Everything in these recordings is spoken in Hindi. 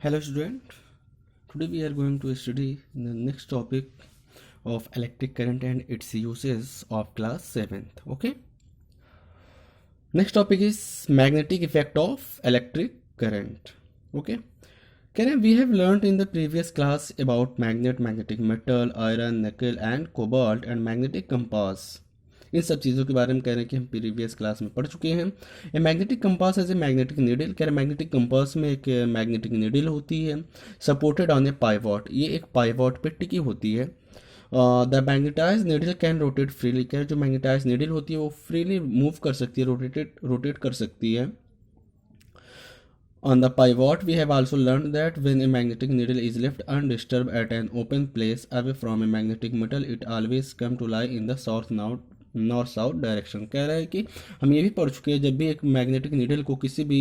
Hello student, today we are going to study the next topic of electric current and its uses of class 7th. Okay, next topic is magnetic effect of electric current. Okay, we have learned in the previous class about magnetic metal, iron, nickel and cobalt and magnetic compass. इन सब चीज़ों के बारे में कह रहे हैं कि हम प्रीवियस क्लास में पढ़ चुके हैं। A magnetic compass as a magnetic needle, कह रहे मैग्नेटिक कंपास में एक मैग्नेटिक नीडल होती है सपोर्टेड ऑन ए पाइवॉट, ये एक पाइवॉट पे टिकी होती है। The magnetize needle can rotate freely, कह रहे जो मैग्नेटाइज नीडल होती है वो फ्रीली मूव कर सकती है, रोटेट कर सकती है। On the pivot, we have also learned that when a magnetic needle is left undisturbed at an open place away from a magnetic metal, it always come to lie in the north south direction. कह रहा है कि हम ये भी पढ़ चुके हैं, जब भी एक मैग्नेटिक नीडल को किसी भी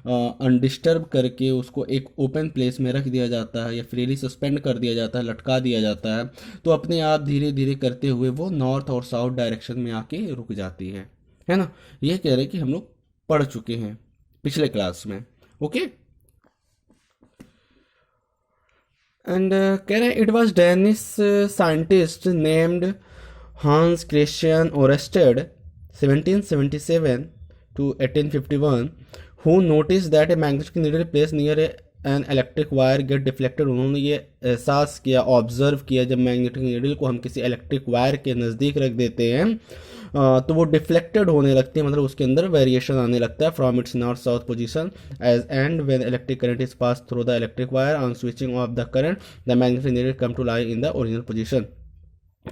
अनडिस्टर्ब करके उसको एक ओपन प्लेस में रख दिया जाता है या फ्रीली सस्पेंड कर दिया जाता है, लटका दिया जाता है, तो अपने आप धीरे धीरे करते हुए वो नॉर्थ और साउथ डायरेक्शन में आके रुक जाती है ना। ये कह रहे हैं कि हम लोग पढ़ चुके हैं पिछले क्लास में। ओके एंड कह रहे हैं it was Danish scientist named Hans Christian Oersted 1777 to 1851 who noticed that a magnetic needle placed near an electric wire get deflected। उन्होंने ये एहसास किया, ऑब्जर्व किया, जब मैग्नेटिक नीडल को हम किसी इलेक्ट्रिक वायर के नज़दीक रख देते हैं तो वो डिफ्लेक्टेड होने लगती है, मतलब उसके अंदर वेरिएशन आने लगता है from its north south position as and when electric current is pass through the electric wire on switching off the current the magnetic needle come to lie in the original position.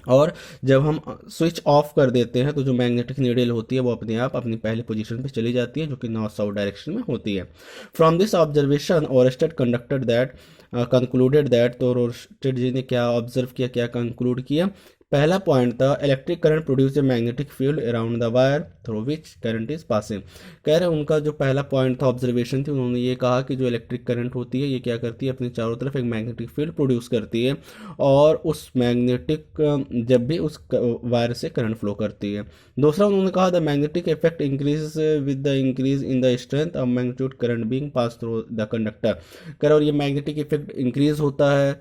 और जब हम स्विच ऑफ कर देते हैं तो जो मैग्नेटिक नीडल होती है वो अपने आप अपनी पहली पोजीशन पे चली जाती है, जो कि नॉर्थ साउथ डायरेक्शन में होती है। From this observation Oersted conducted that concluded that, तो ओरेस्टेड जी ने क्या ऑब्जर्व किया, क्या कंक्लूड किया, पहला पॉइंट था electric current produce a magnetic field around the wire through which current is passing. कह रहे उनका जो पहला पॉइंट था, ऑब्जर्वेशन थी, उन्होंने ये कहा कि जो इलेक्ट्रिक करंट होती है ये क्या करती है, अपने चारों तरफ एक मैग्नेटिक फील्ड प्रोड्यूस करती है और उस मैग्नेटिक जब भी उस वायर से करंट फ्लो करती है। दूसरा उन्होंने कहा the magnetic effect increase with the increase in the strength of magnitude current being pass through the conductor. कह रहे और ये मैग्नेटिक इफेक्ट इंक्रीज होता है,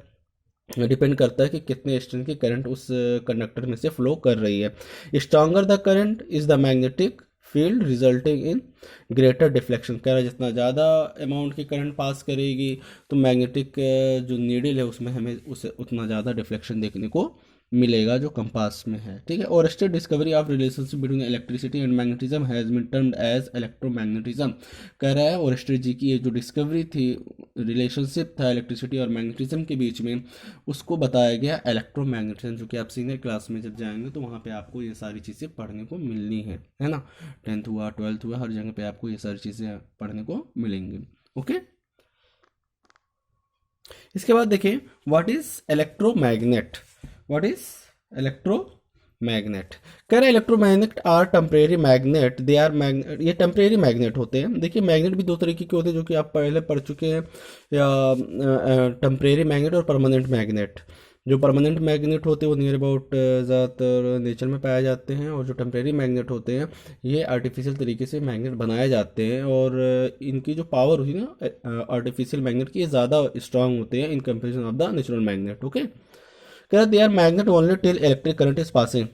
डिपेंड करता है कि कितने स्ट्रेंथ की करंट उस कंडक्टर में से फ्लो कर रही है। Stronger the current is the magnetic field resulting in greater deflection. कह रहा है जितना ज़्यादा अमाउंट की करंट पास करेगी तो मैग्नेटिक जो नीडल है उसमें हमें उसे उतना ज़्यादा डिफ्लेक्शन देखने को मिलेगा जो कंपास में है। ठीक है, Oersted discovery of relationship between electricity and magnetism has been termed as electromagnetism. कह रहा है ओरेस्टेड जी की ये जो डिस्कवरी थी, रिलेशनशिप था इलेक्ट्रिसिटी और मैग्नेटिज्म के बीच में, उसको बताया गया इलेक्ट्रोमैग्नेटिज्म, जो कि आप सीनियर क्लास में जब जाएंगे तो वहाँ पे आपको ये सारी चीज़ें पढ़ने को मिलनी है ना। 10th हुआ, 12th हुआ, हर जगह पे आपको ये सारी चीज़ें पढ़ने को मिलेंगी। ओके, इसके बाद देखिए what is electromagnet. What is electromagnet? कह रहे electromagnet are temporary magnet, they are magnet, ये टेम्परेरी मैग्नेट होते हैं। देखिए मैग्नेट भी दो तरीके के होते हैं जो कि आप पहले पढ़ चुके हैं, या टेम्परेरी मैग्नेट और परमानेंट मैग्नेट। जो परमानेंट मैग्नेट होते हैं वो नियर अबाउट ज़्यादातर नेचर में पाए जाते हैं, और जो टेम्परेरी मैग्नेट होते हैं ये आर्टिफिशियल तरीके से मैग्नेट बनाए जाते हैं, और इनकी जो पावर होती है ना आर्टिफिशियल मैग्नेट की, ये ज़्यादा स्ट्रांग होते हैं in comparison of the natural magnet. Okay, कह they are magnet only till electric current is passing.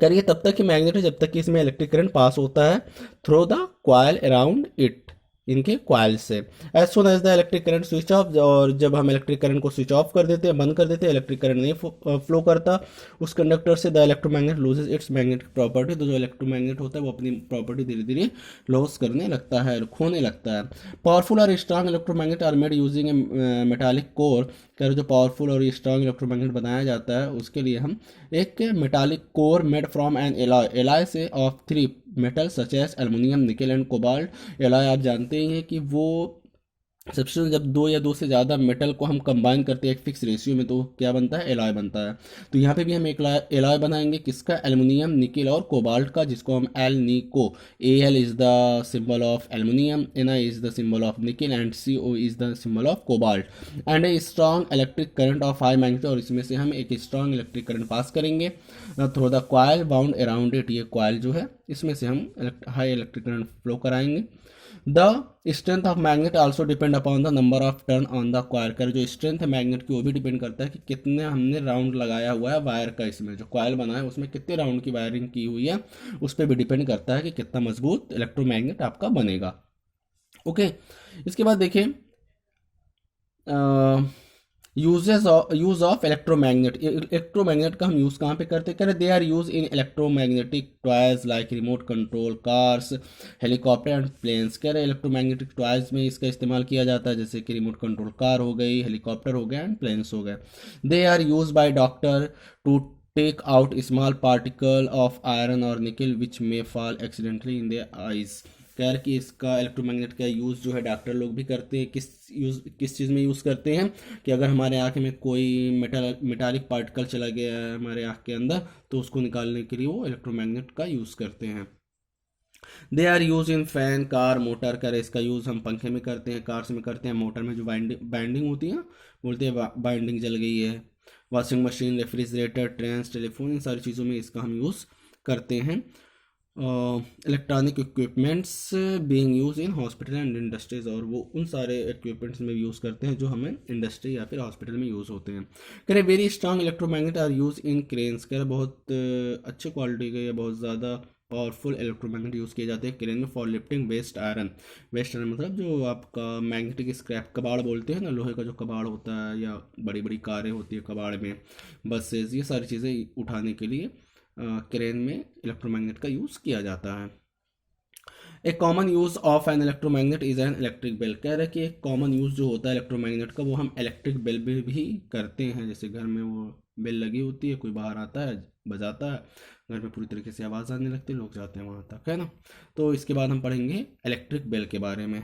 करिए तब तक कि मैग्नेट है जब तक कि इसमें इलेक्ट्रिक करंट पास होता है through the coil around it, इनके कॉइल से। As soon as the electric current switch off, और जब हम इलेक्ट्रिक करंट को स्विच ऑफ कर देते हैं, बंद कर देते हैं, इलेक्ट्रिक करंट नहीं फ्लो करता उस कंडक्टर से, the electromagnet loses it's magnetic property. तो जो इलेक्ट्रोमैग्नेट होता है वो अपनी प्रॉपर्टी धीरे धीरे लॉस करने लगता है, खोने लगता है। पावरफुल और strong electromagnet are made using a metallic core. कह जो पावरफुल और स्ट्रांग इलेक्ट्रोमैग्नेट बनाया जाता है उसके लिए हम एक metallic core made from an alloy, alloy से of 3 metal such as aluminium, nickel and cobalt. Alloy आप जानते ही हैं कि वो सब्सटेंस जब दो या दो से ज़्यादा मेटल को हम कंबाइन करते हैं एक फिक्स रेशियो में तो क्या बनता है, एलॉय बनता है। तो यहाँ पे भी हम एक एलॉय बनाएंगे किसका, एल्युमिनियम, निकल और कोबाल्ट का, जिसको हम alnico, A L is the symbol of aluminium, N I is the symbol of nickel and C O is the symbol of cobalt. And a strong electric current of high magnitude, और इसमें से हम एक स्ट्रॉन्ग इलेक्ट्रिक करंट पास करेंगे through the coil bound around it. ये कॉइल जो है इसमें से हम हाई इलेक्ट्रिक करंट फ्लो कराएंगे। The strength of magnet also depend upon the number of turn on the coil का जो स्ट्रेंथ है मैग्नेट की वो भी डिपेंड करता है कि कितने हमने राउंड लगाया हुआ है वायर का, इसमें जो कॉयल बना है उसमें कितने राउंड की वायरिंग की हुई है, उस पर भी डिपेंड करता है कि कितना मजबूत इलेक्ट्रोमैग्नेट आपका बनेगा। ओके, इसके बाद देखिए यूज ऑफ इलेक्ट्रोमैग्नेट। इलेक्ट्रोमैग्नेट का हम यूज़ कहाँ पे करते हैं, they are use in electromagnetic toys like remote control cars, helicopter and planes. कह रहे इलेक्ट्रोमैग्नेटिक टॉयज में इसका इस्तेमाल किया जाता है, जैसे कि रिमोट कंट्रोल कार हो गई, हेलीकॉप्टर हो गया एंड प्लेन्स हो गए। They are use by doctor to take out small particle of iron और nickel which may fall accidentally in their eyes. कह रहे कि इसका इलेक्ट्रोमैग्नेट का यूज़ जो है डॉक्टर लोग भी करते हैं, किस चीज़ में यूज़ करते हैं कि अगर हमारे आँख में कोई मेटालिक पार्टिकल चला गया है हमारे आँख के अंदर, तो उसको निकालने के लिए वो इलेक्ट्रोमैग्नेट का यूज़ करते हैं। They are use in fan car motor. कर इसका यूज़ हम पंखे में करते हैं, कार्स में करते हैं, मोटर में जो बाइंडिंग होती है बोलते हैं बाइंडिंग जल गई है, washing machine, refrigerator, train, telephone, इन सारी चीज़ों में इसका हम यूज़ करते हैं। Electronic equipments being use in hospital and industries, और वो उन सारे इक्विपमेंट्स में यूज़ करते हैं जो हमें इंडस्ट्री या फिर हॉस्पिटल में यूज़ होते हैं। कह रहे very strong electromagnet are use in cranes. कह रहे बहुत अच्छे क्वालिटी के या बहुत ज़्यादा पावरफुल इलेक्ट्रोमैग्नेट यूज़ किए जाते हैं क्रेन में for lifting waste iron. Waste iron मतलब जो आपका मैग्नेटिक स्क्रैप कबाड़ बोलते हैं ना, लोहे का जो कबाड़ होता है या बड़ी बड़ी कारें होती है कबाड़ में, बसेस, ये सारी चीज़ें उठाने के लिए क्रेन में इलेक्ट्रोमैग्नेट का यूज़ किया जाता है। एक common use of an electromagnet is an electric bell. कह रहे हैं कि एक कॉमन यूज़ जो होता है इलेक्ट्रोमैग्नेट का वो हम इलेक्ट्रिक बेल भी करते हैं। जैसे घर में वो बेल लगी होती है, कोई बाहर आता है बजाता है, घर में पूरी तरीके से आवाज़ आने लगती है, लोग जाते हैं वहाँ तक, है ना। तो इसके बाद हम पढ़ेंगे इलेक्ट्रिक बेल के बारे में।